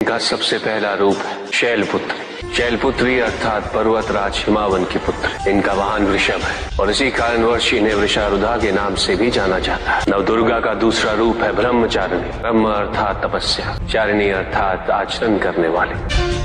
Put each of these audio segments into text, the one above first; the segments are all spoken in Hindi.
इनका सबसे पहला रूप है शैलपुत्री। शैलपुत्री अर्थात पर्वतराज हिमावन की पुत्र। इनका वाहन वृषभ है और इसी कारणवश इन्हें वृषारुधा के नाम से भी जाना जाता है। नवदुर्गा का दूसरा रूप है ब्रह्मचारिणी। ब्रह्म अर्थात तपस्या, चारिणी अर्थात आचरण करने वाली।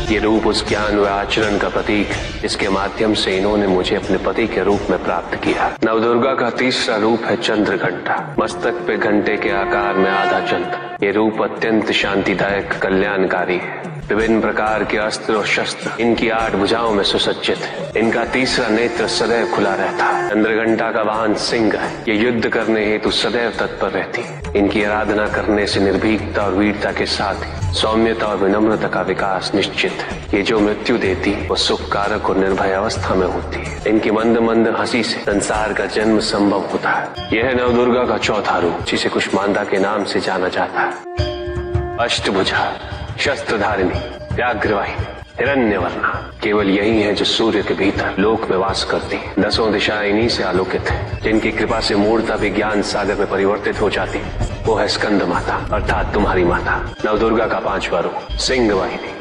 ये रूप उस ज्ञान व आचरण का प्रतीक है जिसके माध्यम से इन्होंने मुझे अपने पति के रूप में प्राप्त किया। नवदुर्गा का तीसरा रूप है चंद्रघंटा। मस्तक पे घंटे के आकार में आधा चंद्र। ये रूप अत्यंत शांतिदायक, कल्याणकारी है। विभिन्न प्रकार के अस्त्र और शस्त्र इनकी 8 भुजाओं में सुसज्जित है। इनका तीसरा नेत्र सदैव खुला रहता है। चंद्रघंटा का वाहन सिंह है। ये युद्ध करने हेतु सदैव तत्पर रहती है। इनकी आराधना करने से निर्भीकता और वीरता के साथ ही सौम्यता और विनम्रता का विकास निश्चित है। ये जो मृत्यु देती है वो सुख कारक और निर्भय अवस्था में होती है। इनकी मंद मंद हंसी से संसार का जन्म संभव होता है। यह है नवदुर्गा का चौथा रूप, जिसे कुष्मांडा के नाम से जाना जाता है। अष्टभुजा, शस्त्रधारिणी, व्याघ्रवाहिनी, हिरण्यवर्णा। केवल यही है जो सूर्य के भीतर लोक में वास करती है। 10 दिशाएं इन्हीं से आलोकित है। जिनकी कृपा से मूर्ता भी ज्ञान सागर में परिवर्तित हो जाती है। वो है स्कंद माता अर्थात तुम्हारी माता। नवदुर्गा का 5वां रूप सिंह वाहिनी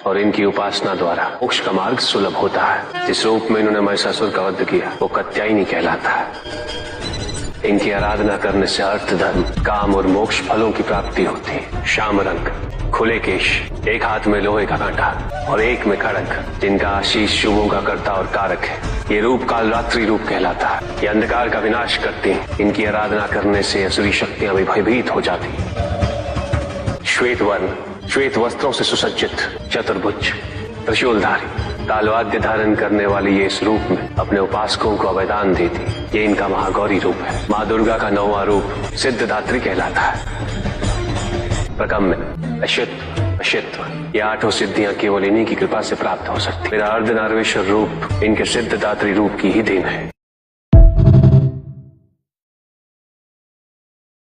और इनकी उपासना द्वारा मोक्ष का मार्ग सुलभ होता है। जिस रूप में इन्होंने महिषासुर का वध किया वो कात्यायनी कहलाता है। इनकी आराधना करने से अर्थ, धर्म, काम और मोक्ष फलों की प्राप्ति होती है। श्याम रंग, खुले केश, एक हाथ में लोहे का कांटा और एक में खड़ग, जिनका आशीष शुभों का कर्ता और कारक है। ये रूप कालरात्रि रूप कहलाता है। ये अंधकार का विनाश करती है। इनकी आराधना करने से असुरी शक्तियां भी भयभीत हो जाती है। श्वेत वर्ण, श्वेत वस्त्रों से सुसज्जित, चतुर्भुज, त्रिशूलधारी, तालवाद्य धारण करने वाली ये इस रूप में अपने उपासकों को अभयदान देती। ये इनका महागौरी रूप है। माँ दुर्गा का 9वां रूप सिद्धदात्री कहलाता है। प्रकम्य, अशित्व, ये 8 सिद्धियां केवल इन्हीं की कृपा से प्राप्त हो सकती। मेरा अर्धनारीश्वर रूप इनके सिद्धदात्री रूप की ही देन है।